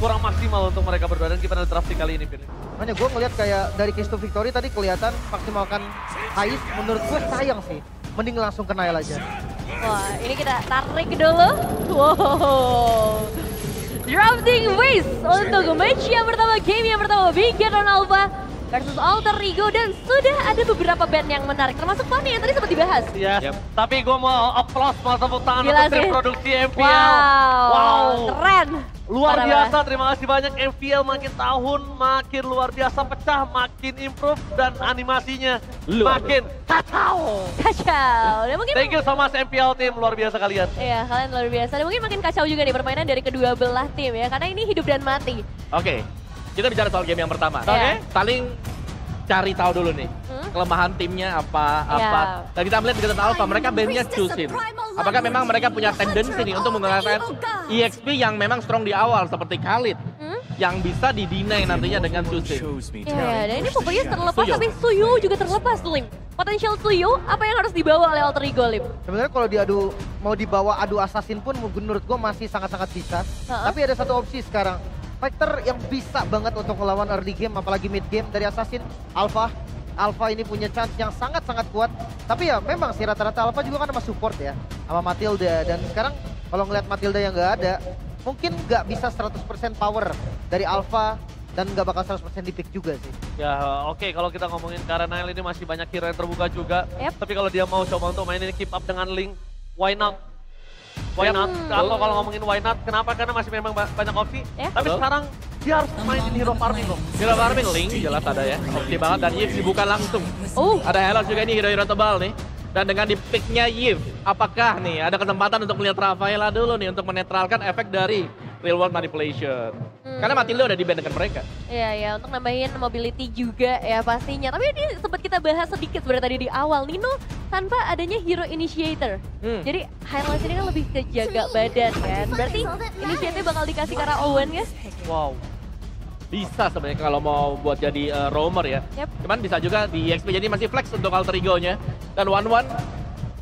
kurang maksimal untuk mereka berdua. Dan gimana drafting kali ini, Vin? Makanya gue ngeliat kayak dari Case to Victory tadi kelihatan maksimalkan Hais. Menurut gue sayang sih. Mending langsung ke Nile aja. Wah, ini kita tarik dulu. Wow. Drafting Waste untuk match yang pertama, game yang pertama, Bigetron Alpha versus Alter Ego. Dan sudah ada beberapa band yang menarik, termasuk Fanny yang tadi sempat dibahas. Yes. Tapi gue mau applause, mau tepuk tangan Gila untuk tim sih. produksi MPL. Wow, keren. Luar Parah biasa, banget. terima kasih banyak. MPL makin tahun makin luar biasa, pecah, makin improve, dan animasinya makin kacau. Kacau. Dan mungkin Thank you so much MPL tim, luar biasa kalian. Iya, kalian luar biasa. Dan mungkin makin kacau juga nih permainan dari kedua belah tim ya, karena ini hidup dan mati. Oke, kita bicara soal game yang pertama. Oke. Saling cari tahu dulu nih. Kelemahan timnya apa. Dan kita melihat di Alpha, mereka bandnya Chusin. Apakah memang mereka punya tendensi nih untuk menggunakan EXP yang memang strong di awal seperti Khalid yang bisa di-deny nantinya dengan Chusin. Iya, dan ini Popoyos terlepas, Suyo. tapi Suyo juga terlepas, Lim. Potensial Suyo, apa yang harus dibawa oleh Alter Ego, Lim? Sebenarnya kalau mau dibawa adu assassin pun menurut gue masih sangat-sangat bisa. Tapi ada satu opsi sekarang. Fighter yang bisa banget untuk melawan early game, apalagi mid game dari assassin, Alpha. Alpha ini punya chance yang sangat-sangat kuat. Tapi ya memang sih rata-rata Alpha juga kan sama support ya. Sama Matilda. Dan sekarang kalau ngeliat Matilda yang nggak ada, mungkin nggak bisa 100% power dari Alpha. Dan nggak bakal 100% di pick juga sih. Ya oke, kalau kita ngomongin karena Nile ini masih banyak hero yang terbuka juga. Yep. Tapi kalau dia mau coba untuk main ini keep up dengan Link, why not? Why not? Atau kalau ngomongin why not, kenapa? Karena masih memang banyak opsi. Tapi Betul. sekarang dia harus mainin hero farming loh. Hero farming Link jelas ada ya, oke banget, dan Yves dibuka langsung. Oh, Ada Helos juga ini hero-hero tebal nih. Dan dengan di picknya Yves, apakah nih ada kesempatan untuk melihat Rafaela dulu nih untuk menetralkan efek dari real world manipulation. Karena Matilda udah di-ban dengan mereka. iya ya, untuk nambahin mobility juga ya pastinya. Tapi ini sempat kita bahas sedikit sebenarnya tadi di awal. Nino tanpa adanya hero initiator. Jadi highlight ini kan lebih ke jaga badan kan. Berarti initiator bakal dikasih ke arah Owen ya? Wow. Bisa sebenarnya kalau mau buat jadi roamer ya. Yep. Cuman bisa juga di XP, jadi masih flex untuk alter ego-nya. Dan 1-1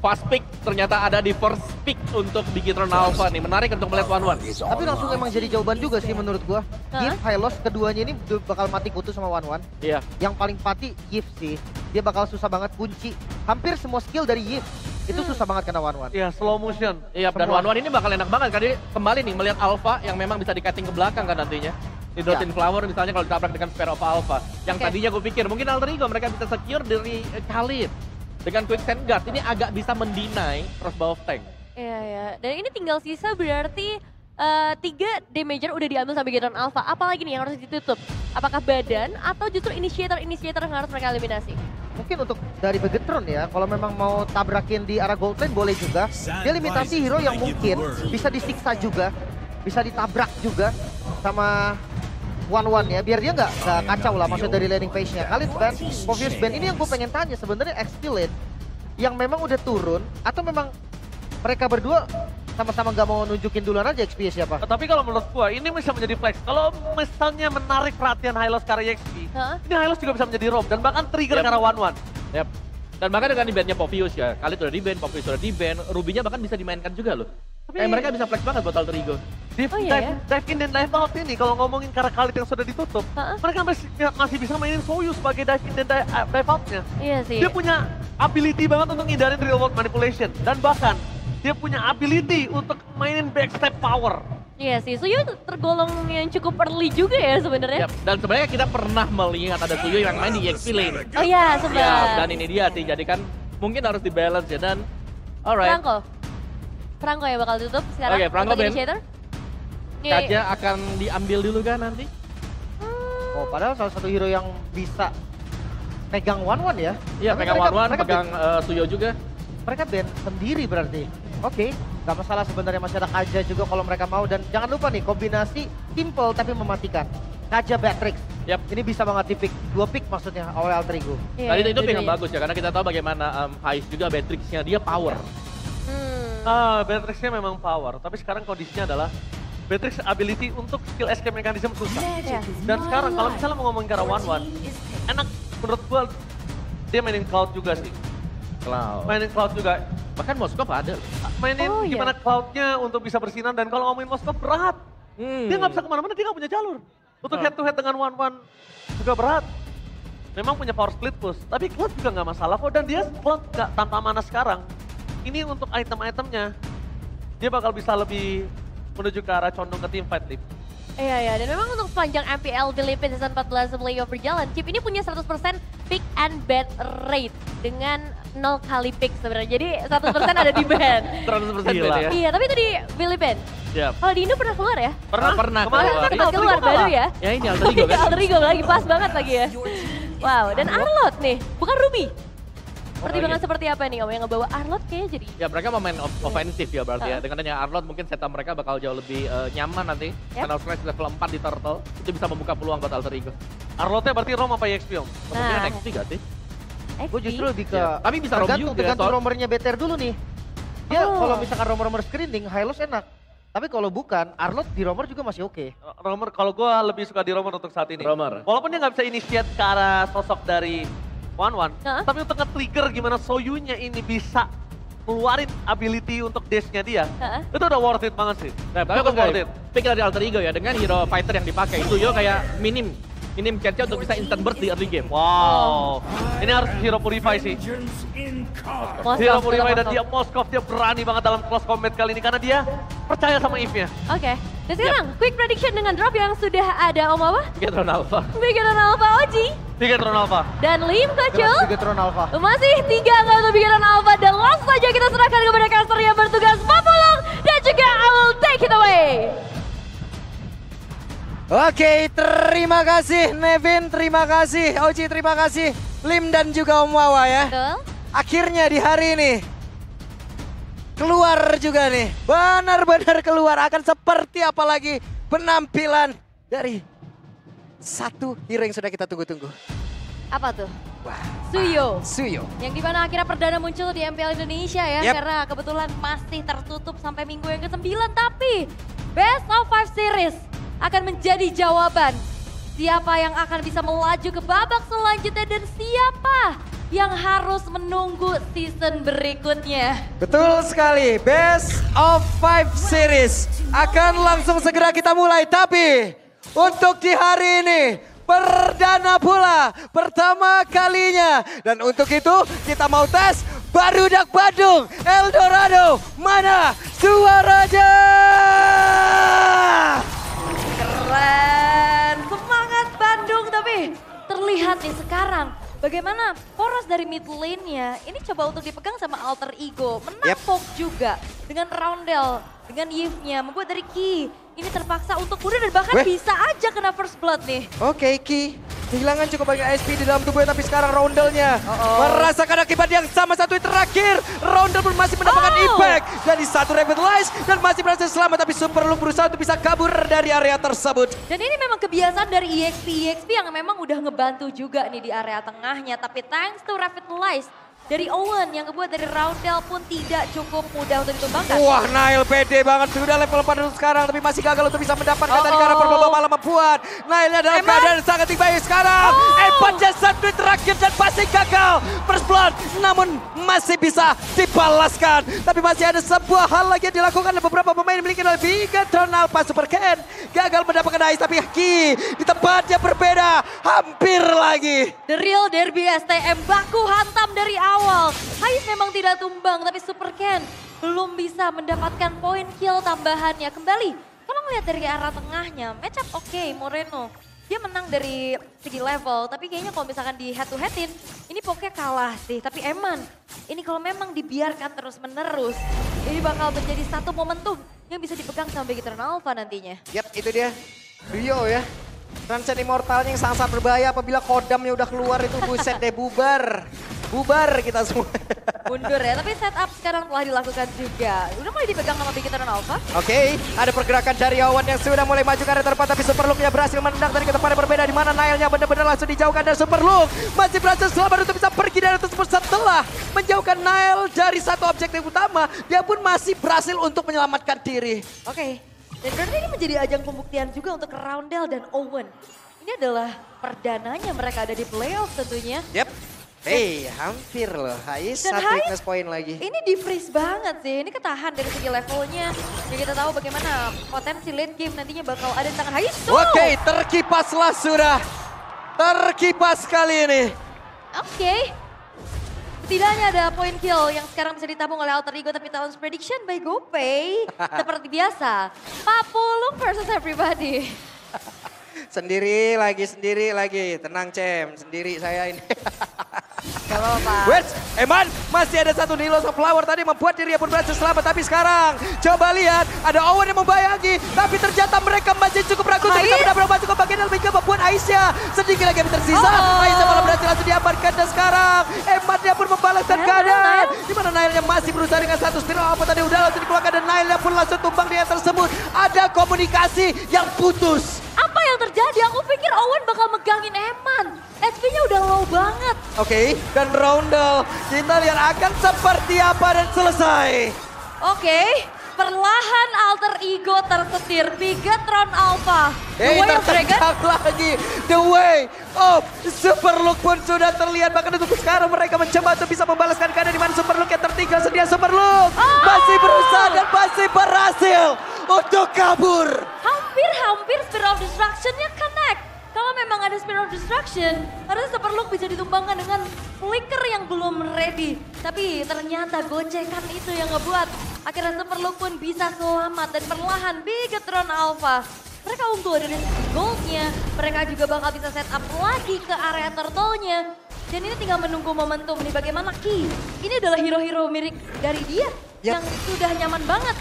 fast pick ternyata ada di first pick untuk Bigetron Alpha nih. Menarik untuk melihat 1-1. Tapi langsung emang jadi jawaban juga sih menurut gua. Giv, Hylos keduanya ini bakal mati kutu sama 1-1. Iya. Yang paling pasti Giv sih. Dia bakal susah banget kunci hampir semua skill dari Giv. Itu susah banget kena 1-1. Iya, slow motion. Iya, dan 1-1 ini bakal enak banget karena dia kembali nih melihat Alpha yang memang bisa di-cutting ke belakang kan nantinya. Di Dottin Flower misalnya kalau ditabrak dengan Spare of Alpha. Yang tadinya gue pikir mungkin alter ego mereka bisa secure dari Khalid. Dengan Quick Sand Guard ini agak bisa mendinai crossbow of tank. Iya ya, dan ini tinggal sisa berarti 3 damager udah diambil sama Bigetron Alpha. Apalagi nih yang harus ditutup? Apakah badan atau justru initiator yang harus mereka eliminasi? Mungkin untuk dari Bigetron ya, kalau memang mau tabrakin di arah gold lane boleh juga. Dia limitasi hero yang mungkin bisa disiksa juga, bisa ditabrak juga sama 1-1 ya, biar dia nggak kacau lah maksud dari laning phase-nya. Khalid ban, Povius ban, ini yang gue pengen tanya sebenarnya XP lane yang memang udah turun atau memang mereka berdua sama-sama nggak mau nunjukin duluan aja XP siapa? Tapi kalau menurut gua ini bisa menjadi flex. Kalau misalnya menarik perhatian Hylos ke arah XP, ini Hylos juga bisa menjadi roam dan bahkan trigger ke arah 1-1. Yep. Dan bahkan dengan di-ban-nya Povius ya, Khalid udah di-ban, Povius udah di-ban, Ruby-nya bahkan bisa dimainkan juga loh. Tapi mereka bisa flex banget buat alter ego. Dive in dan dive out ini kalau ngomongin karena Khalid yang sudah ditutup, mereka masih bisa mainin Soyu sebagai dive in dan dive outnya. Iya sih. Dia punya ability banget untuk ngindarin real world manipulation dan bahkan dia punya ability untuk mainin backstep power. Iya sih, Suyo tergolong yang cukup early juga ya sebenarnya. Yep. Dan sebenarnya kita pernah melihat ada Suyo yang main di EXP lane. Oh iya, sempat. Ya, dan ini dia sih, jadi kan mungkin harus di-balance ya. Dan alright. Franco ya bakal tutup sekarang. Oke, Franco ban. Initiator. Kaja akan diambil dulu kan nanti? Oh, padahal salah satu hero yang bisa pegang 1-1 ya. Iya, Tapi pegang mereka 1-1, pegang Suyo juga. Mereka ban sendiri berarti. Oke, nggak masalah sebenarnya, masih ada Kaja juga kalau mereka mau. Dan jangan lupa nih, kombinasi simple tapi mematikan. Kaja Batrix. Yap. Ini bisa banget di pick, 2 pick maksudnya oleh Alter Ego. Tadi itu pick yang bagus ya, karena kita tahu bagaimana Hais juga Batrix-nya, dia power. Batrix-nya memang power, tapi sekarang kondisinya adalah Batrix ability untuk skill escape mechanism susah. Dan sekarang kalau misalnya mau ngomongin ke arah 1-1, enak menurut gua dia mainin Cloud juga sih. Mainin Cloud juga. Bahkan Moskov ada. Mainin gimana Cloud-nya untuk bisa bersinar, dan kalau ngomongin Moskov berat. Dia nggak bisa kemana-mana, dia nggak punya jalur. Untuk head to head dengan One juga berat. Memang punya power split push, tapi Cloud juga nggak masalah kok. Dan dia Cloud nggak tanpa mana sekarang. Ini untuk item-itemnya, dia bakal bisa lebih menuju ke arah condong ke team fight. Iya, dan memang untuk sepanjang MPL Philippines Season 14 playoff berjalan, Chip ini punya 100% pick and ban rate dengan 0 kali pick sebenarnya. Jadi 100% ada di ban. 100% ban ya? Iya, tapi itu di Philippines. Kalau di Indo pernah keluar ya? Pernah. Kemarin kan keluar baru ya? Ya ini Alter Ego kan? Alter Ego lagi, pas banget lagi ya. Wow, dan Arlott nih, bukan Ruby. Pertimbangan seperti apa nih Om yang ngebawa Arlott kayaknya jadi? Ya mereka mau main offensif ya berarti ya. Dengan adanya Arlott mungkin setup mereka bakal jauh lebih nyaman nanti. Karena Smash level 4 di Turtle, itu bisa membuka peluang buat Alter Ego. Arlottnya berarti Rom apa EXP Om? Kemungkinan XP gak sih? Gue justru lebih ke tapi bisa Rom juga. Tergantung romernya BTR dulu nih. Dia kalau misalkan romer screening, Hylos enak. Tapi kalau bukan, Arlott di romer juga masih oke. Romer, kalau gue lebih suka di romer untuk saat ini. Romer. Walaupun dia nggak bisa initiate ke arah sosok dari One, tapi untuk nge-trigger gimana Soyunya ini bisa keluarin ability untuk dash-nya dia, itu udah worth it banget sih. Nah, tapi worth it. Pikir dari Alter Ego ya, dengan hero fighter yang dipakai, itu yo kayak minim chance untuk bisa instant burst di early game. Wow, ini harus hero Purify sih. Hero Purify dan dia Moskov, dia berani banget dalam close combat kali ini karena dia percaya sama Eve-nya. Oke, dan sekarang quick prediction dengan drop yang sudah ada Om apa? Bigetron Alpha. Bigetron Alpha Oji. Bigetron Alpha. Dan Lim Kocul. Bigetron Alpha. Masih 3 angka untuk Bigetron Alpha dan langsung saja kita serahkan kepada caster yang bertugas Papulung dan juga I will take it away. Oke, terima kasih Nevin, terima kasih Oji, terima kasih Lim dan juga Om Wawa ya. Betul. Akhirnya di hari ini keluar juga nih, benar-benar keluar. Akan seperti apa lagi penampilan dari satu hero yang sudah kita tunggu-tunggu. Apa tuh? Wah, Suyo. Yang dimana akhirnya perdana muncul di MPL Indonesia ya. Karena kebetulan masih tertutup sampai minggu yang ke-9. Tapi Best of 5 Series akan menjadi jawaban. Siapa yang akan bisa melaju ke babak selanjutnya dan siapa yang harus menunggu season berikutnya. Betul sekali, Best of 5 Series akan langsung segera kita mulai. Tapi untuk di hari ini perdana pula, pertama kalinya. Dan untuk itu kita mau tes Barudak Bandung, Eldorado, mana suaranya? Keren, semangat Bandung. Tapi terlihat nih sekarang bagaimana poros dari mid lane-nya ini coba untuk dipegang sama Alter Ego. Menampok juga dengan Roundel, dengan Yves-nya, membuat dari Ki ini terpaksa untuk mundur dan bahkan bisa aja kena first blood nih. Oke, Ki kehilangan cukup banyak SP di dalam tubuhnya, tapi sekarang Roundelnya merasakan akibat yang sama. Satu terakhir, Roundel pun masih mendapatkan impact dari satu Revitalize dan masih berhasil selamat, tapi Super Lung berusaha untuk bisa kabur dari area tersebut. Dan ini memang kebiasaan dari EXP yang memang udah ngebantu juga nih di area tengahnya, tapi thanks to Revitalize dari Owen yang kebuat dari Roundel pun tidak cukup mudah untuk ditumbangkan. Wah, Nail pede banget, sudah level 4 untuk sekarang, tapi masih gagal untuk bisa mendapatkan tadi karena berbaba malam membuat Nailnya dalam keadaan sangat baik sekarang. Empatnya satu terakhir dan pasti gagal first blood, namun masih bisa dibalaskan. Tapi masih ada sebuah hal lagi yang dilakukan oleh beberapa pemain dimiliki oleh Bigetron Alpha. Super Ken gagal mendapatkan ice, tapi Ki di tempatnya berbeda, hampir lagi. The real derby STM baku hantam dari awal. Hais memang tidak tumbang, tapi Super Ken belum bisa mendapatkan poin kill tambahannya. Kembali, kalau ngeliat dari arah tengahnya, matchup oke, Moreno. Dia menang dari segi level, tapi kayaknya kalau misalkan di head to headin, ini pokoknya kalah sih. Tapi Eman, ini kalau memang dibiarkan terus menerus, ini bakal menjadi satu momentum yang bisa dipegang sama Bigetron Alpha nantinya. Yap, itu dia. Rio ya. Transcend Immortalnya yang sangat berbahaya apabila kodamnya udah keluar itu, buset deh, bubar. Bubar kita semua. Mundur ya, tapi setup sekarang telah dilakukan juga. Udah mulai dipegang sama Bigetron Alpha. Oke, ada pergerakan dari Awan yang sudah mulai maju ke arah tempat, tapi Super Lung-nya berhasil menendang dari ke tempat yang berbeda, di mana Nailnya benar-benar langsung dijauhkan dan Super Lung masih berhasil selamat untuk bisa pergi dari tersebut. Setelah menjauhkan Nail dari satu objektif utama, dia pun masih berhasil untuk menyelamatkan diri. Oke, dan berarti ini menjadi ajang pembuktian juga untuk Roundel dan Owen. Ini adalah perdananya mereka ada di playoff tentunya. Yep. Hampir loh. Hais Dan 1 Hais, weakness point lagi. Ini di freeze banget sih, ini ketahan dari segi levelnya. Ya kita tahu bagaimana potensi late game nantinya bakal ada di tangan Hais. Oke, terkipaslah sudah. Terkipas kali ini. Oke. Setidaknya ada point kill yang sekarang bisa ditabung oleh Alter Ego, tapi Talon's prediction by GoPay. Seperti biasa, Papulung versus everybody. Sendiri lagi. Tenang Cem, sendiri saya ini. Gak apa-apa. Wait, Eman masih ada satu Nilo Flower tadi membuat dirinya pun berhasil selamat. Tapi sekarang coba lihat ada Owen yang membayangi. Tapi ternyata mereka masih cukup ragu untuk bisa benar-benar masuk ke bagian lebih ke membuat Aisyah. Sedikit lagi yang tersisa. Aisyah malah berhasil langsung diamankan dan sekarang Eman dia pun membalaskan keadaan. Dimana Nailnya masih berusaha dengan satu spiral apa tadi udah langsung dikeluarkan dan Nailnya pun langsung tumbang di yang tersebut. Ada komunikasi yang putus. Apa yang terjadi? Aku pikir Owen bakal megangin Eman. HP-nya udah low banget. Oke, dan Roundel kita lihat akan seperti apa dan selesai. Oke, perlahan Alter Ego tersetir. Bigatron Alpha. The Way of Dragon. Lagi. The Way of Superlook pun sudah terlihat. Bahkan untuk sekarang mereka mencoba untuk bisa membalaskan keadaan di mana Superlook yang tertinggal. Sedia Superlook masih berusaha dan masih berhasil untuk kabur. Hampir Spear of Destruction-nya connect. Kalau memang ada Spear of Destruction, harusnya Superlook bisa ditumbangkan dengan Flicker yang belum ready. Tapi ternyata gocekan itu yang ngebuat akhirnya Superlook pun bisa selamat. Dan perlahan Bigatron Alpha, mereka unggul dari goldnya. Mereka juga bakal bisa set up lagi ke area turtle-nya. Dan ini tinggal menunggu momentum nih bagaimana Ki. Ini adalah hero-hero mirip dari dia yang sudah nyaman banget.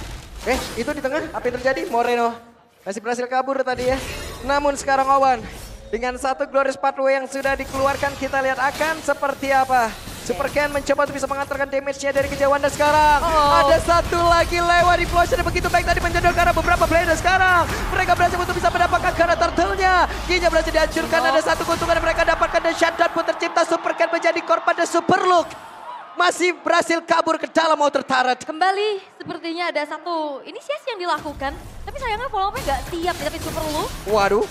Itu di tengah apa yang terjadi? Moreno masih berhasil kabur tadi ya. Namun sekarang Owen dengan satu Glorious Pathway yang sudah dikeluarkan, kita lihat akan seperti apa. Super Ken mencoba untuk bisa mengantarkan damage-nya dari kejauhan dan sekarang ada satu lagi lewat di Implosion yang begitu baik tadi menjadwal karena beberapa player dan sekarang mereka berhasil untuk bisa mendapatkan karena turtle-nya. Kinya berhasil dihancurkan, ada satu keuntungan yang mereka dapatkan dan shutdown pun tercipta. Super Ken menjadi korban dan Superlook masih berhasil kabur ke dalam outer turret. Kembali sepertinya ada satu inisiasi yang dilakukan. Tapi sayangnya follow-up-nya nggak siap. Tapi Superlook. Waduh,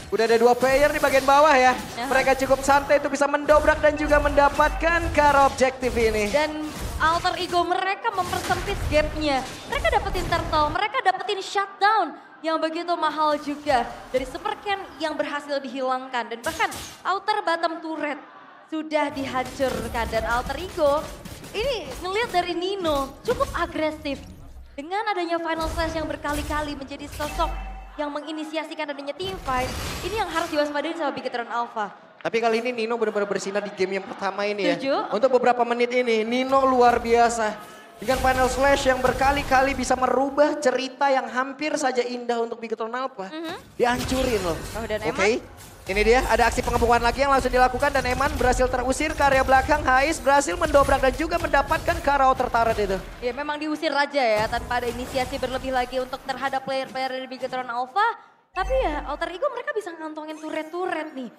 udah ada 2 player di bagian bawah ya. Mereka cukup santai itu bisa mendobrak dan juga mendapatkan ke arah objektif ini. Dan Alter Ego mereka mempersempit gap-nya. Mereka dapetin turtle, mereka dapetin shutdown. Yang begitu mahal juga. Dari Super Ken yang berhasil dihilangkan. Dan bahkan outer bottom turret sudah dihancurkan. Dan Alter Ego ini ngelihat dari Nino cukup agresif. Dengan adanya Final Slash yang berkali-kali menjadi sosok yang menginisiasikan adanya team fight, ini yang harus diwaspadai sama Bigatron Alpha. Tapi kali ini Nino benar-benar bersinar di game yang pertama ini ya. Setuju. Untuk beberapa menit ini Nino luar biasa. Dengan Final Slash yang berkali-kali bisa merubah cerita yang hampir saja indah untuk Bigatron Alpha. Dihancurin loh. Oke. Ini dia, ada aksi pengepungan lagi yang langsung dilakukan dan Eman berhasil terusir ke area belakang. Hais berhasil mendobrak dan juga mendapatkan ke arah outer turret itu. Ya memang diusir aja ya, tanpa ada inisiasi berlebih lagi untuk terhadap player-player dari Bigatron Alpha. Tapi ya Alter Ego mereka bisa ngantongin turret-turret nih.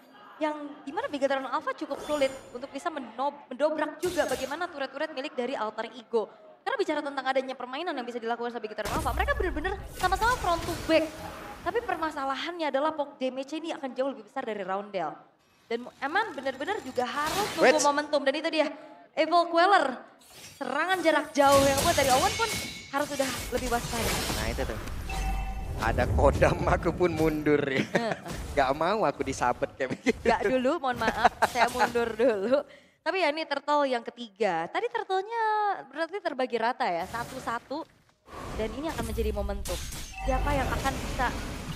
Yang dimana Bigatron Alpha cukup sulit untuk bisa mendobrak juga bagaimana turret-turret milik dari Alter Ego. Karena bicara tentang adanya permainan yang bisa dilakukan sama Bigatron Alpha, mereka benar-benar sama-sama front to back. Tapi permasalahannya adalah poke damage ini akan jauh lebih besar dari Roundel. Dan Eman benar-benar juga harus tunggu momentum. Dan itu dia, Evil Queller. Serangan jarak jauh yang buat dari Owen pun harus sudah lebih waspada. Nah itu tuh. Ada kodam aku pun mundur ya. Gak mau aku disabet kayak begitu. Gak dulu, mohon maaf. Saya mundur dulu. Tapi ya ini turtle yang ketiga. Tadi turtle-nya berarti terbagi rata ya, 1-1. Dan ini akan menjadi momentum. Siapa yang akan bisa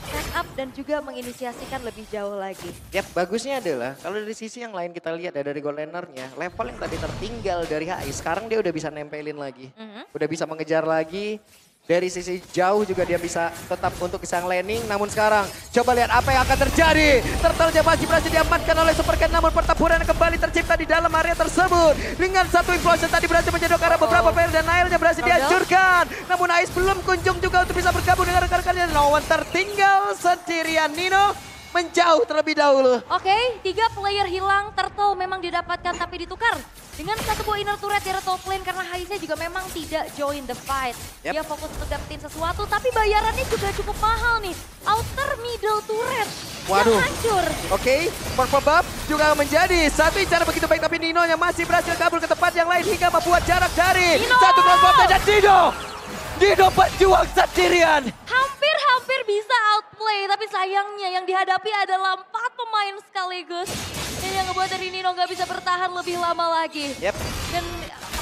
set up dan juga menginisiasikan lebih jauh lagi. Ya bagusnya adalah kalau dari sisi yang lain kita lihat ya dari goal lanernya. Level yang tadi tertinggal dari HI sekarang dia udah bisa nempelin lagi. Udah bisa mengejar lagi. Dari sisi jauh juga dia bisa tetap untuk bisa landing. Namun sekarang coba lihat apa yang akan terjadi. Turtle-nya masih berhasil diamankan oleh Super Ken. Namun pertempuran kembali tercipta di dalam area tersebut. Dengan satu implosion tadi berhasil menjadok arah beberapa player dan Nailnya berhasil dihancurkan. Namun Ais belum kunjung juga untuk bisa bergabung dengan rekan-rekannya. No one tertinggal sendirian. Nino menjauh terlebih dahulu. Oke, 3 player hilang. Turtle memang didapatkan tapi ditukar. Dengan satu buah inner turret di top lane karena Haisnya juga memang tidak join the fight. Dia fokus untuk dapetin sesuatu tapi bayarannya juga cukup mahal nih. Outer middle turret Waduh. yang hancur. Oke, Purple Buff juga menjadi satu incaran begitu baik, tapi Nino yang masih berhasil kabur ke tempat yang lain hingga membuat jarak dari Nino! satu crossbow dan Nino berjuang sendirian. Hampir bisa outplay, tapi sayangnya yang dihadapi adalah 4 pemain sekaligus. Dan yang ngebuat dari Nino nggak bisa bertahan lebih lama lagi. Yep. Dan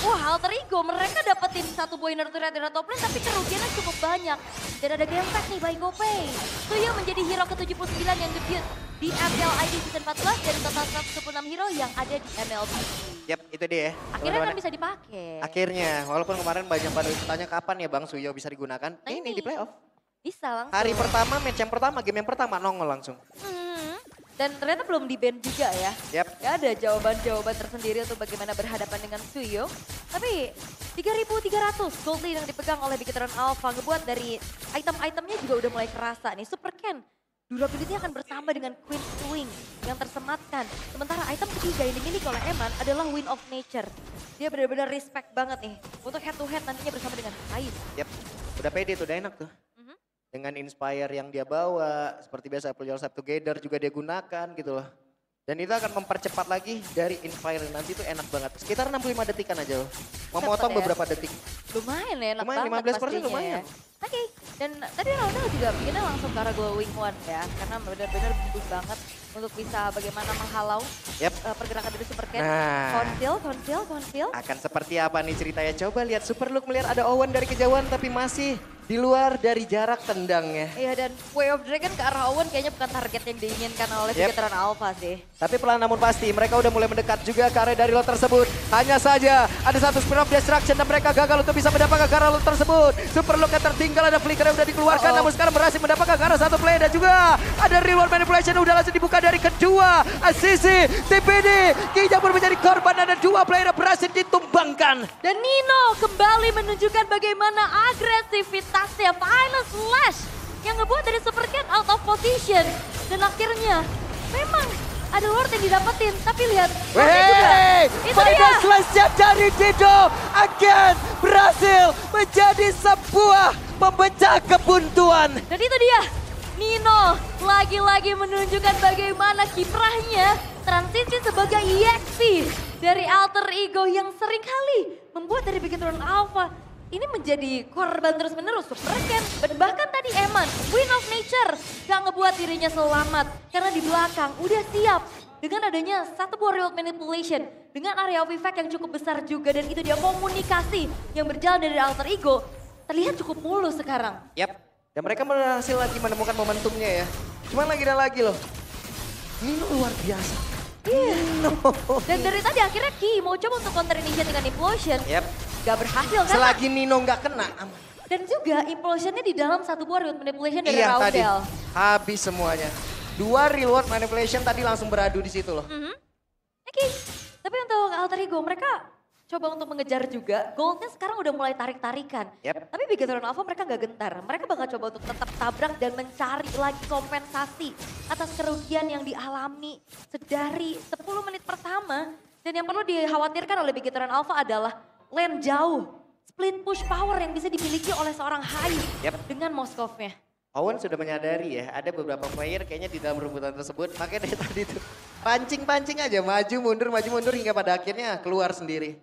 wah, Alter Ego mereka dapetin 1 poiner turret dari top lane, tapi kerugiannya cukup banyak. Dan ada gameplay nih by GoPay. Suyo menjadi hero ke-79 yang debut di MLID Season 14 dari total 126 hero yang ada di MLB. Yap, itu dia. Akhirnya kan bisa dipakai. Akhirnya, walaupun kemarin banyak pada bertanya kapan ya Bang Suyo bisa digunakan. Nah, ini di playoff. Bisa langsung. Hari pertama, match yang pertama, game yang pertama nongol langsung. Dan ternyata belum di-ban juga ya. Yap. Ya ada jawaban-jawaban tersendiri untuk bagaimana berhadapan dengan Suyo. Tapi 3.300 gold lead yang dipegang oleh Bigetron Alpha ngebuat dari item-itemnya juga udah mulai kerasa nih. Super Ken, durability akan bertambah dengan Queen Swing yang tersematkan. Sementara item ketiga yang dimiliki oleh Eman adalah Wind of Nature. Dia benar-benar respect banget nih untuk head to head nantinya bersama dengan Hais. Yap, udah pede tuh, udah enak tuh. Dengan Inspire yang dia bawa, seperti biasa Pull Yourself Together juga dia gunakan gitu loh. Dan itu akan mempercepat lagi dari Inspire nanti tuh enak banget. Sekitar 65 detikan aja loh. Memotong ya? beberapa detik. Lumayan ya, enak Lumayan, banget 15% pastinya lumayan. ya. Oke, dan tadi Ronda juga bikinnya langsung ke arah Glowing One ya. Karena benar-benar bagus banget untuk bisa bagaimana menghalau pergerakan dari Super Ken. Nah. Konsil. Akan seperti apa nih ceritanya? Coba lihat Super Look melihat ada Owen dari kejauhan tapi masih di luar dari jarak tendangnya. Iya, dan Way of Dragon ke arah Owen kayaknya bukan target yang diinginkan oleh Bigetron Alpha sih. Tapi pelan namun pasti mereka udah mulai mendekat juga ke area dari lot tersebut. Hanya saja ada satu Spear of Destruction dan mereka gagal untuk bisa mendapatkan ke arah lot tersebut. Super Look yang tertinggal, ada Flicker yang udah dikeluarkan namun sekarang berhasil mendapatkan ke arah satu play dan juga ada Reward Manipulation udah langsung dibuka dari kedua sisi TPD. Kijang pun menjadi korban dan ada 2 player berhasil ditumbangkan. Dan Nino kembali menunjukkan bagaimana agresivitasnya, Final Slash yang ngebuat dari Super Ken out of position. Dan akhirnya memang ada Lord yang didapetin, tapi lihat itu Final dia. Slash dari Dido akan berhasil menjadi sebuah pemecah kebuntuan. Dan itu dia, Nino lagi-lagi menunjukkan bagaimana kiprahnya transisi sebagai EXP dari Alter Ego yang seringkali membuat dari Bigetron Alpha ini menjadi korban terus-menerus Super Ken. Dan bahkan tadi Eman, Wind of Nature gak ngebuat dirinya selamat karena di belakang udah siap dengan adanya satu buah Reward Manipulation dengan area of effect yang cukup besar juga. Dan itu dia komunikasi yang berjalan dari Alter Ego terlihat cukup mulus sekarang. Yap, dan mereka berhasil lagi menemukan momentumnya ya. Cuman lagi dan lagi loh, Nino luar biasa. Iya. Dan dari tadi akhirnya Ki mau coba untuk counter initiate dengan Implosion. Yap. Gak berhasil kan? Selagi Nino nggak kena. Dan juga Implosionnya di dalam satu buah Reward Manipulation dari Iya tadi, Raudel. habis semuanya. 2 Reward Manipulation tadi langsung beradu di situ loh. Oke, tapi untuk Alter Ego mereka coba untuk mengejar juga. Goldnya sekarang udah mulai tarik-tarikan. Yep. Tapi Bigetron Alpha mereka gak gentar. Mereka bakal coba untuk tetap tabrak dan mencari lagi kompensasi atas kerugian yang dialami sedari 10 menit pertama. Dan yang perlu dikhawatirkan oleh Bigetron Alpha adalah lane jauh. Split push power yang bisa dimiliki oleh seorang Hai dengan Moskovnya. Owen sudah menyadari ya, ada beberapa player kayaknya di dalam rumputan tersebut. Makanya dari tadi tuh pancing-pancing aja, maju mundur hingga pada akhirnya keluar sendiri.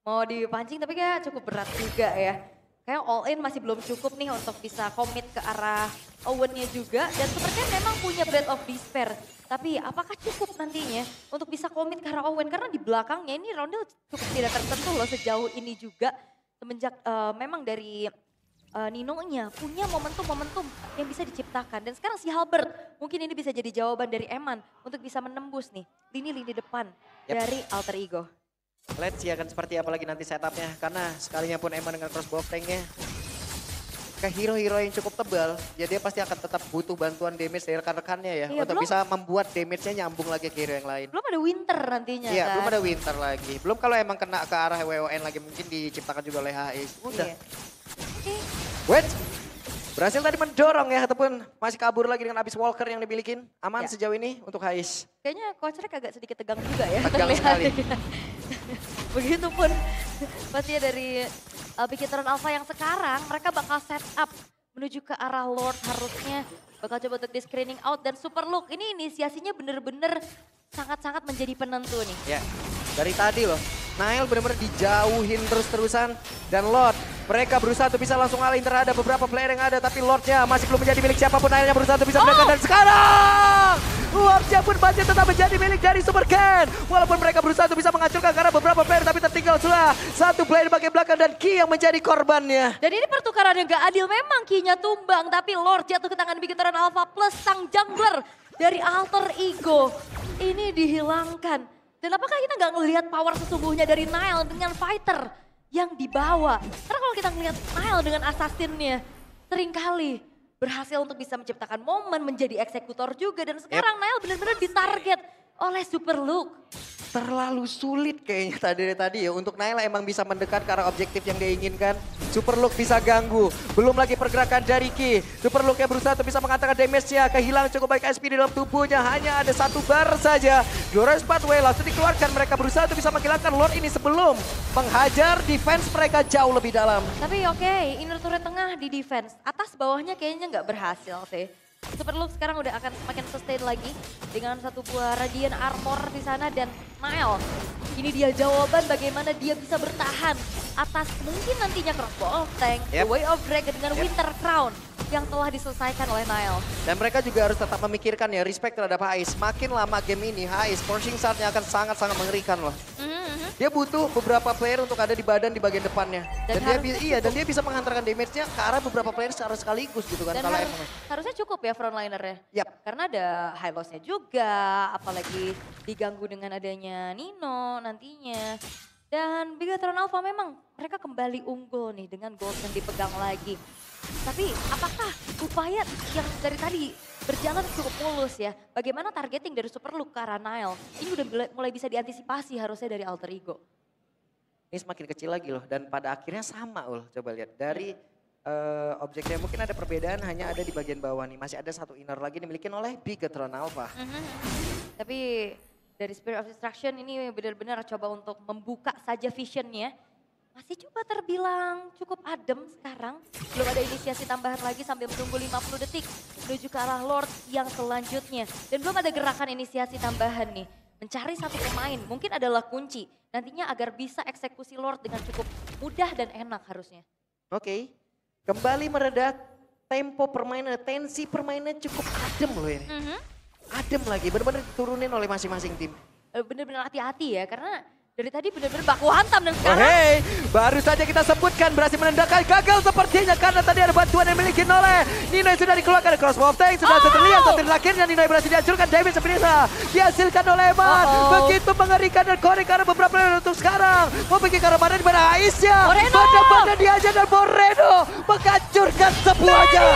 Mau dipancing tapi kayak cukup berat juga ya. Kayak all in masih belum cukup nih untuk bisa komit ke arah Owen-nya juga. Dan Super Ken memang punya Breath of Despair. Tapi apakah cukup nantinya untuk bisa komit ke arah Owen? Karena di belakangnya ini Roundel cukup tidak tersentuh loh sejauh ini juga. Semenjak memang dari Nino-nya punya momentum-momentum yang bisa diciptakan. Dan sekarang si Halbert mungkin ini bisa jadi jawaban dari Eman untuk bisa menembus nih lini-lini depan dari Alter Ego. Let's see akan seperti apa lagi nanti setupnya. Karena sekalinya pun Eman dengan crossbow tanknya ke hero-hero yang cukup tebal, ya dia pasti akan tetap butuh bantuan damage dari rekan-rekannya ya. Iya, untuk bisa membuat damage-nya nyambung lagi ke hero yang lain. Belum ada Winter nantinya Iya, kan. belum ada Winter lagi. Belum kalau emang kena ke arah WON lagi mungkin diciptakan juga oleh HIS. Udah. Iya. Oke. Wait, berhasil tadi mendorong ya ataupun masih kabur lagi dengan Abyss Walker yang dimilikin. Aman sejauh ini untuk HIS. Kayaknya Coach Rek agak sedikit tegang juga ya. Tegang sekali. Begitupun pastinya dari Bigetron Alpha yang sekarang mereka bakal set up menuju ke arah Lord harusnya bakal coba untuk di screening out. Dan Super Look ini inisiasinya bener-bener sangat-sangat menjadi penentu nih. Ya, dari tadi loh. Nail benar-benar dijauhin terus-terusan. Dan Lord, mereka berusaha untuk bisa langsung ngalahin terhadap beberapa player yang ada. Tapi Lordnya masih belum menjadi milik siapapun. Nailnya berusaha untuk bisa mendekat. Dan sekarang Lordnya pun masih tetap menjadi milik dari Super Ken. Walaupun mereka berusaha untuk bisa menghancurkan karena beberapa player. Tapi tertinggal sudah satu player di bagian belakang dan Ki yang menjadi korbannya. Dan ini pertukaran yang gak adil. Memang Ki-nya tumbang. Tapi Lord jatuh ke tangan Bigetron Alpha plus sang jungler dari Alter Ego. Ini dihilangkan. Dan apakah kita nggak ngelihat power sesungguhnya dari Nile dengan fighter yang dibawa? Karena kalau kita ngelihat Nile dengan assassinnya, seringkali berhasil untuk bisa menciptakan momen, menjadi eksekutor juga. Dan sekarang Nile benar-benar ditarget oleh Super Look. Terlalu sulit kayaknya tadi ya untuk Naila emang bisa mendekat ke arah objektif yang dia inginkan. Super Look bisa ganggu, belum lagi pergerakan dari Ki. Super Look yang berusaha untuk bisa mengatakan damage-nya, kehilangan cukup baik SP di dalam tubuhnya, hanya ada satu bar saja. Glorious Pathway langsung dikeluarkan, mereka berusaha untuk bisa menghilangkan Lord ini sebelum menghajar defense mereka jauh lebih dalam. Tapi oke, inner turret tengah di defense, atas bawahnya kayaknya nggak berhasil sih. Super Look sekarang udah akan semakin sustain lagi dengan satu buah Radiant Armor di sana dan Nile. Ini dia jawaban bagaimana dia bisa bertahan atas mungkin nantinya Crossbow of Tank, The Way of Dragon dengan Winter Crown yang telah diselesaikan oleh Nile. Dan mereka juga harus tetap memikirkan ya respect terhadap Hais. Makin lama game ini Hais forcing shot-nya akan sangat-sangat mengerikan loh. Dia butuh beberapa player untuk ada di badan di bagian depannya. Dan dia bisa menghantarkan damage-nya ke arah beberapa player secara sekaligus gitu kan. Dan harusnya cukup ya frontlinernya. Karena ada high loss-nya juga, apalagi diganggu dengan adanya Nino nantinya. Dan Bigetron Alpha memang mereka kembali unggul nih dengan gold yang dipegang lagi. Tapi apakah upaya yang dari tadi berjalan cukup mulus ya? Bagaimana targeting dari Super Look ke arah Nile? Ini udah mulai bisa diantisipasi harusnya dari Alter Ego. Ini semakin kecil lagi loh dan pada akhirnya sama loh. Coba lihat dari objeknya mungkin ada perbedaan hanya ada di bagian bawah nih. Masih ada satu inner lagi dimiliki oleh Bigetron Alpha. Tapi dari Spirit of Destruction ini benar-benar coba untuk membuka saja visionnya. Masih coba terbilang cukup adem sekarang. Belum ada inisiasi tambahan lagi sambil menunggu 50 detik menuju ke arah Lord yang selanjutnya. Dan belum ada gerakan inisiasi tambahan nih. Mencari satu pemain mungkin adalah kunci. Nantinya agar bisa eksekusi Lord dengan cukup mudah dan enak harusnya. Oke, kembali meredah tempo permainan, tensi permainan cukup adem loh ini. Adem lagi, benar-benar diturunin oleh masing-masing tim. Benar-benar hati-hati ya karena dari tadi benar-benar baku hantam dan sekarang. Baru saja kita sebutkan berhasil menendangkan, gagal sepertinya karena tadi ada bantuan yang dimiliki oleh Nino yang sudah dikeluarkan dari Crossbow of Tank. Sudah terlihat satu akhirnya Nino yang berhasil dihancurkan, damage seperti dihasilkan oleh Eman. Begitu mengerikan dan korek karena beberapa player untuk sekarang. Mau pergi ke arah mana di mana Aisya. Pada diajar dan Moreno menghancurkan semuanya.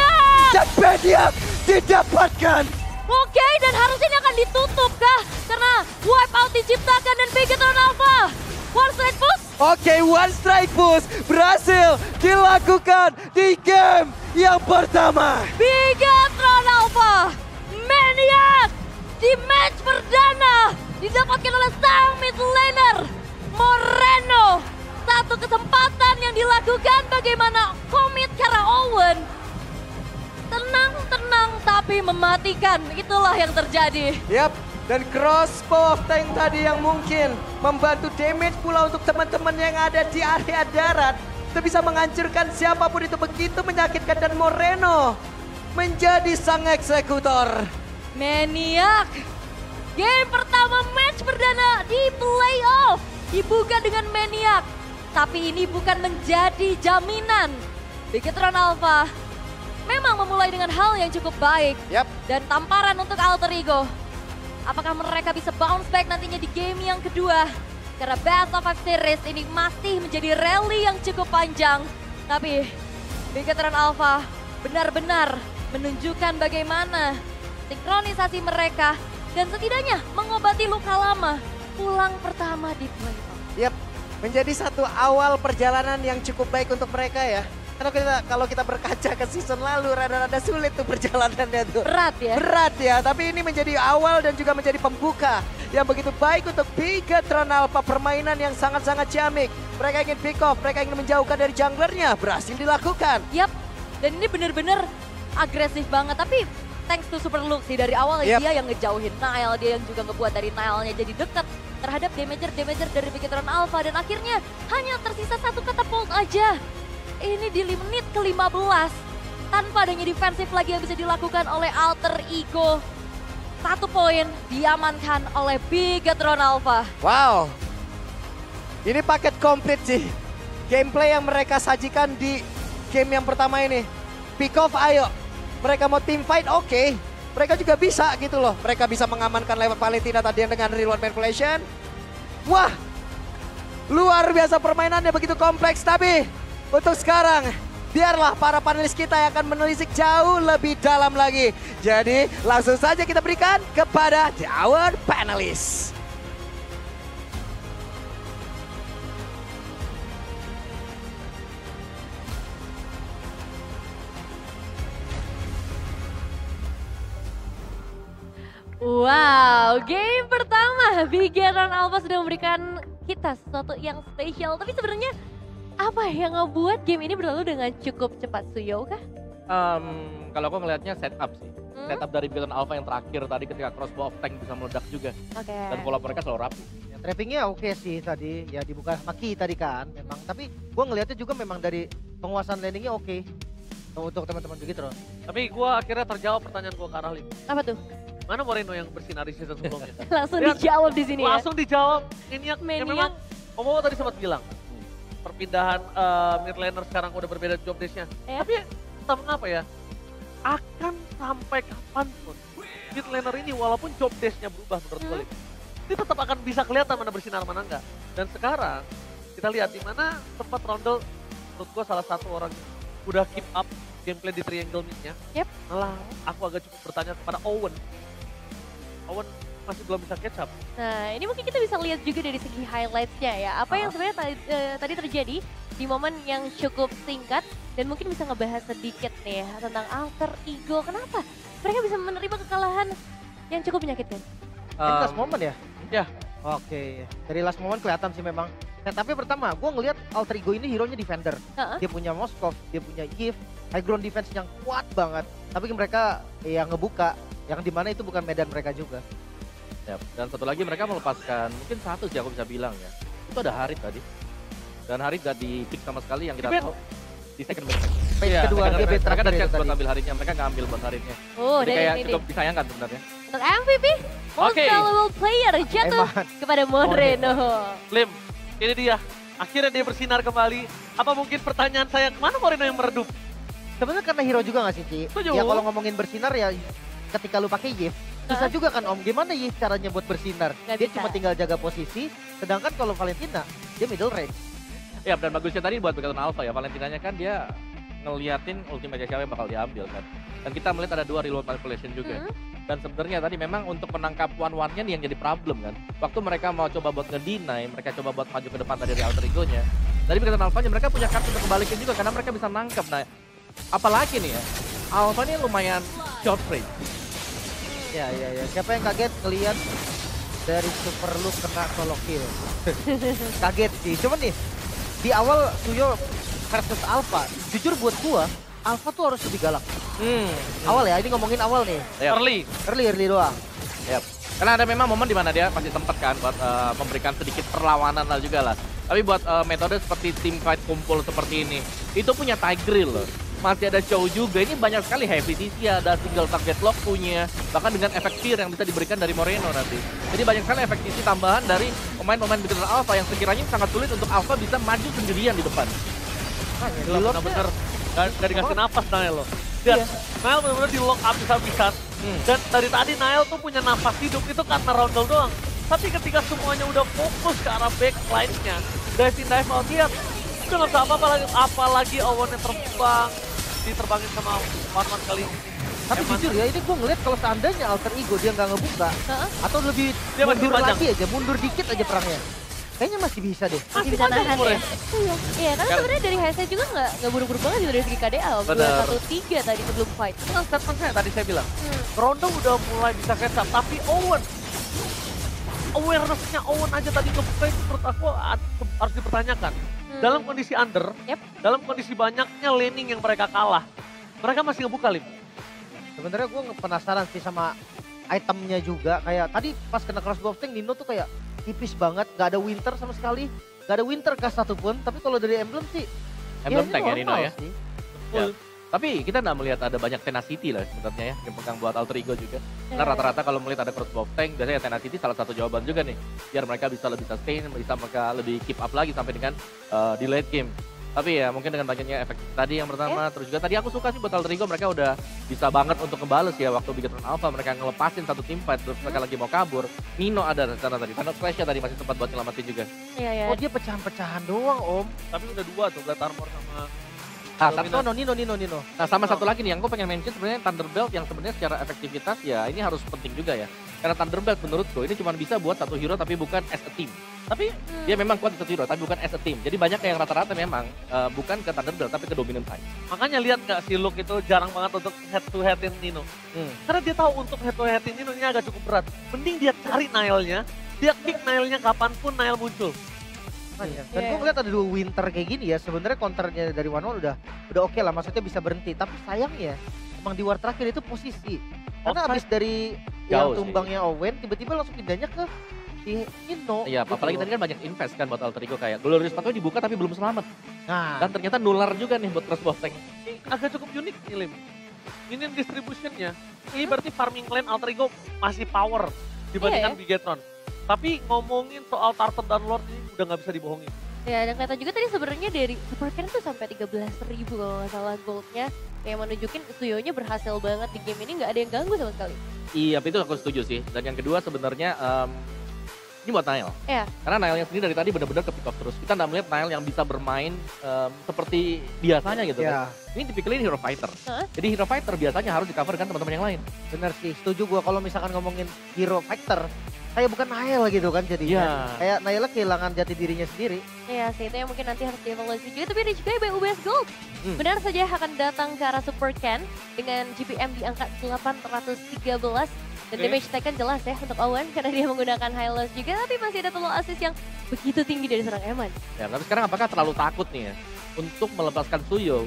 Dan Bediak didapatkan. Oke, dan harusnya ini akan ditutup kah? Karena wipe out diciptakan dan Bigetron Alpha. One strike push. Oke, one strike push berhasil dilakukan di game yang pertama. Bigetron Alpha, Maniac di match perdana didapatkan oleh sang mid laner Moreno. Satu kesempatan yang dilakukan bagaimana komit karena Owen. Tenang tapi mematikan, itulah yang terjadi. Yap, dan Crossbow of Tank tadi yang mungkin membantu damage pula untuk teman-teman yang ada di area darat. Itu bisa menghancurkan siapapun itu, begitu menyakitkan dan Moreno menjadi sang eksekutor. Maniac, game pertama match perdana di playoff dibuka dengan Maniac. Tapi ini bukan menjadi jaminan. Bigetron Alpha memang memulai dengan hal yang cukup baik. Dan tamparan untuk Alter Ego. Apakah mereka bisa bounce back nantinya di game yang kedua? Karena Best of 5 Series ini masih menjadi rally yang cukup panjang. Tapi Bigetron Alpha benar-benar menunjukkan bagaimana sinkronisasi mereka. Dan setidaknya mengobati luka lama pulang pertama di playoff. Menjadi satu awal perjalanan yang cukup baik untuk mereka ya. Karena kalau kita berkaca ke season lalu rada-rada sulit tuh perjalanannya tuh. Berat ya, tapi ini menjadi awal dan juga menjadi pembuka yang begitu baik untuk Bigetron Alpha. Permainan yang sangat-sangat ciamik. Mereka ingin pick off, mereka ingin menjauhkan dari junglernya, berhasil dilakukan. Dan ini bener-bener agresif banget, tapi thanks to Super Luke sih dari awal dia yang ngejauhin Nile, dia yang juga ngebuat dari Nile-nya jadi dekat terhadap damager dari Bigetron Alpha dan akhirnya hanya tersisa satu catapult aja. Ini di menit ke-15 tanpa adanya defensif lagi yang bisa dilakukan oleh Alter Ego. 1 poin diamankan oleh Bigetron Alpha. Wow, ini paket komplit sih. Gameplay yang mereka sajikan di game yang pertama ini. Pick off, ayo. Mereka mau team fight, oke. Mereka juga bisa gitu loh. Mereka bisa mengamankan lewat Valentina tadi yang dengan reload manipulation. Wah, luar biasa permainannya, begitu kompleks. Tapi untuk sekarang, biarlah para panelis kita yang akan menelisik jauh lebih dalam lagi. Jadi langsung saja kita berikan kepada our panelis. Wow, game pertama Bigetron Alpha sudah memberikan kita sesuatu yang spesial. Tapi sebenarnya apa yang ngebuat game ini berlalu dengan cukup cepat, Suyo kah? Kalau aku ngelihatnya setup sih. Setup dari Bigetron Alpha yang terakhir tadi ketika crossbow of tank bisa meledak juga. Dan follow mereka selalu rapi. Ya, trappingnya oke sih tadi, ya dibuka Maki tadi kan memang. Tapi gue ngelihatnya juga memang dari penguasaan landingnya oke. Untuk teman-teman Bigetron. Tapi gue akhirnya terjawab pertanyaan gue ke arah Lim. Apa tuh? Mana Moreno yang bersinar di season sebelumnya? Langsung dijawab di sini ya. Langsung dijawab. Ini yang memang Omo tadi sempat bilang. Perpindahan mid laner sekarang udah berbeda job desk-nya. Tapi entah mengapa ya. Akan sampai kapanpun mid laner ini walaupun job desk-nya berubah menurut gue. Ini tetap akan bisa kelihatan mana bersinar mana enggak. Dan sekarang kita lihat di mana tempat Roundel menurut gue salah satu orang udah keep up gameplay di triangle mid-nya. Malah aku agak cukup bertanya kepada Owen. Owen masih belum bisa catch up. Nah, ini mungkin kita bisa lihat juga dari segi highlights-nya ya. Apa yang sebenarnya tadi terjadi di momen yang cukup singkat dan mungkin bisa ngebahas sedikit nih tentang Alter Ego. Kenapa mereka bisa menerima kekalahan yang cukup menyakitkan? Ini last moment ya? Ya. Oke, dari last moment kelihatan sih memang. Nah, tapi pertama, gue ngelihat Alter Ego ini hero-nya defender. Dia punya Moskov, dia punya Yves, high ground defense yang kuat banget. Tapi mereka yang ngebuka, yang dimana itu bukan medan mereka juga. Ya, dan satu lagi mereka melepaskan, mungkin satu sih aku bisa bilang ya. Itu ada Harit tadi. Dan Harit gak di pick sama sekali yang kita tahu. Di second base. Kedua dia bet mereka ada chance tadi. buat ambil Haritnya, mereka gak ambil buat Haritnya. Jadi kayak cukup disayangkan sebenarnya. Untuk MVP, most valuable player jatuh kepada Moreno. Lim, ini dia. Akhirnya dia bersinar kembali. Apa mungkin pertanyaan saya, kemana Moreno yang meredup? Sebenarnya karena hero juga gak sih, Ci? Ya kalau ngomongin bersinar ya ketika lu pakai Yves, bisa juga kan Om, gimana Yves caranya buat bersinar? Dia cuma tinggal jaga posisi, sedangkan kalau Valentina, dia middle range. Ya, dan bagusnya tadi buat Bigetron Alpha ya, Valentinanya kan dia ngeliatin ultimate siapa yang bakal diambil kan. Dan kita melihat ada 2 reload manipulation juga. Dan sebenarnya tadi memang untuk menangkap one-one-nya nih yang jadi problem kan. Waktu mereka mau coba buat nge-deny, mereka coba buat maju ke depan tadi dari Alter Ego-nya. Dari Bigetron Alpha-nya mereka punya kartu untuk kembalikan juga karena mereka bisa nangkep. Nah, apalagi nih ya, Alpha ini lumayan short range. Ya. Siapa yang kaget ngelihat dari Super Luke kena solo kill? Kaget sih. Cuman nih, di awal Suyo versus Alpha, jujur buat gua, Alpha tuh harus lebih galak. Awal ya, ini ngomongin awal nih. Early doang. Karena ada memang momen dimana dia masih sempat kan buat memberikan sedikit perlawanan lah juga lah. Tapi buat metode seperti team fight kumpul seperti ini, itu punya Tigreal loh. Masih ada show juga, ini banyak sekali heavy CC, ada single target lock punya, bahkan dengan efek fear yang bisa diberikan dari Moreno nanti. Jadi banyak sekali efek CC tambahan dari pemain-pemain Bigetron Alpha yang sekiranya sangat sulit untuk Alpha bisa maju sendirian di depan. Bener-bener gak dikasih napas Nile loh. Dan Nile bener-bener di lock habis-habisan. Dan dari tadi Nile tuh punya napas hidup itu karena Roundel doang. Tapi ketika semuanya udah fokus ke arah backline-nya, dive out lihat, itu gak bisa apa-apa lagi, apalagi Owennya terbang, diterbangin sama one-one kali ini. Tapi jujur ya, ini gue ngeliat kalau seandainya Alter Ego dia nggak ngebuka, atau lebih dia mundur lagi aja, mundur dikit aja perangnya. Kayaknya masih bisa deh. Masih bisa nahan ya. Iya, karena sebenarnya dari HSI juga nggak buru-buru banget gitu dari segi KDA. 2-1-3 tadi sebelum fight. Nah, statement saya tadi saya bilang, Rondo udah mulai bisa catch up, tapi Owen, awareness-nya Owen aja tadi ngebuka itu menurut aku harus dipertanyakan. Dalam kondisi under, dalam kondisi banyaknya laning yang mereka kalah, Mereka masih ngebuka, Lim. Sebenarnya gue penasaran sih sama itemnya juga. Kayak tadi pas kena crossbow tank Nino tuh kayak tipis banget. Gak ada winter sama sekali. Gak ada winter kah satupun. Tapi kalau dari emblem sih. Emblem tank ya Nino normal ya. sih. Ya. Tapi kita nggak melihat ada banyak tenacity lah sebenarnya ya, yang pegang buat alter ego juga. Karena rata-rata kalau melihat ada crossbow tank, biasanya tenacity salah satu jawaban juga nih. Biar mereka bisa lebih sustain, bisa mereka lebih keep up lagi sampai dengan di late game. Tapi ya mungkin dengan banyaknya efek tadi yang pertama, terus juga tadi aku suka sih buat alter ego mereka udah bisa banget untuk ngebales ya waktu Bigetron Alpha mereka ngelepasin satu tim fight, terus mereka lagi mau kabur. Nino ada rencana tadi, karena Clash tadi masih sempat buat nyelamatin juga. Oh dia pecahan-pecahan doang om. Tapi udah 2 tuh, Black Armor sama... Nino. Nah sama satu lagi nih yang gue pengen mention sebenarnya Thunderbelt yang sebenarnya secara efektivitas ya ini harus penting juga ya. Karena Thunderbelt menurutku ini cuma bisa buat satu hero tapi bukan as a team. Tapi dia memang kuat satu hero tapi bukan as a team. Jadi banyak yang rata-rata memang bukan ke Thunderbelt tapi ke Dominant side. Makanya lihat nggak si Luke itu jarang banget untuk head to headin Nino. Karena dia tahu untuk head to headin Nino ini agak cukup berat. Mending dia cari Nile-nya, dia kick Nile-nya kapanpun Nile muncul. Dan gue ngeliat ada 2 winter kayak gini ya, sebenarnya counternya dari One udah oke lah, maksudnya bisa berhenti. Tapi sayangnya emang di war terakhir itu posisi. Karena abis dari yang tumbangnya Owen, tiba-tiba langsung pindahnya ke si Nino. Iya, gitu apalagi tadi kan banyak invest kan buat alter ego kayak Glorious Pathway dibuka tapi belum selamat. Nah. Dan ternyata nular juga nih buat crossbow tank. Ini agak cukup unik nih Lim. Ini distributionnya. Ini berarti farming lane alter ego masih power dibandingkan Bigetron. Tapi ngomongin soal Tartan dan Lord ini udah nggak bisa dibohongin. Ya dan kelihatan juga tadi sebenarnya dari Supercan tuh sampai 13.000 kalau nggak salah goldnya. Yang menunjukin Suyo-nya berhasil banget di game ini, nggak ada yang ganggu sama sekali. Iya, itu aku setuju sih. Dan yang kedua sebenarnya ini buat Nile. Iya. Karena Nile yang sendiri dari tadi benar-benar ke pick off terus. Kita nggak melihat Nile yang bisa bermain seperti biasanya gitu kan. Ini typically hero fighter. Jadi hero fighter biasanya harus di-cover kan teman-teman yang lain. Bener sih, setuju gue kalau misalkan ngomongin hero fighter. Kayak bukan Nile gitu kan jadinya. Kayak Nile kehilangan jati dirinya sendiri. Iya sih, itu yang mungkin nanti harus dievaluasi juga. Tapi ada juga by UBS Gold. Benar saja akan datang ke arah Supercan dengan GPM di angka 813. Dan damage taken jelas ya untuk Owen karena dia menggunakan high loss juga. Tapi masih ada total assist yang begitu tinggi dari seorang Eman. Ya, tapi sekarang apakah terlalu takut nih ya untuk melepaskan Suyo?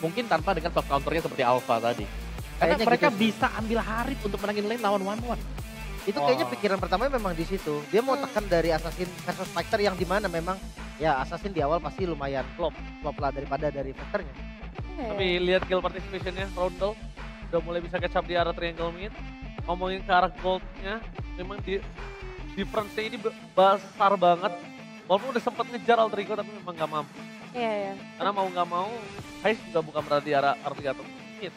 Mungkin tanpa dengan top counternya seperti Alpha tadi. Karena mereka bisa ambil Harith untuk menangin lane lawan 1-1. Itu kayaknya pikiran pertama memang di situ. Dia mau tekan dari Assassin versus Fighter yang dimana memang ya Assassin di awal pasti lumayan flop lah daripada dari Fighternya. Tapi lihat kill participation-nya, Roundel udah mulai bisa catch up di arah triangle mid. Ngomongin ke arah goldnya, memang difference-nya ini besar banget. Walaupun udah sempat ngejar alter ego tapi memang gak mampu. Iya. Karena mau gak mau, Heist juga bukan berada di arah Artigator mid.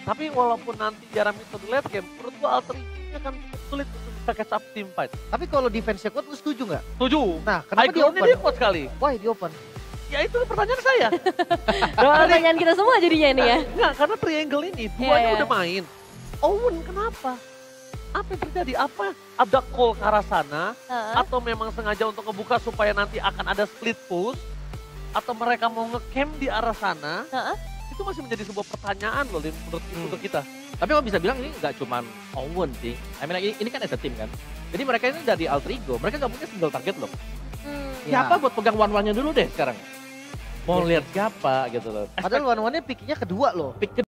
Tapi walaupun nanti di arah mid atau di late game, menurut gua alter ego akan sulit untuk bisa catch up team fight. Tapi kalau defense-nya kuat, lu setuju nggak? Setuju. Nah, kenapa di open? Dia kuat sekali. Why di open? Ya itu pertanyaan saya. Pertanyaan kita semua jadinya ini ya. Enggak, karena triangle ini duanya udah main. Owen kenapa? Apa yang terjadi? Apa ada call ke arah sana? Atau memang sengaja untuk ngebuka supaya nanti akan ada split push? Atau mereka mau nge-camp di arah sana? Itu masih menjadi sebuah pertanyaan loh untuk kita. Tapi kalau bisa bilang ini nggak cuma Owen sih. I mean, ini kan as a team kan. Jadi mereka ini dari alter ego, mereka nggak punya single target loh. Siapa buat pegang one-one-nya dulu deh sekarang? Mau lihat siapa gitu loh. Padahal one-one-nya picknya kedua loh.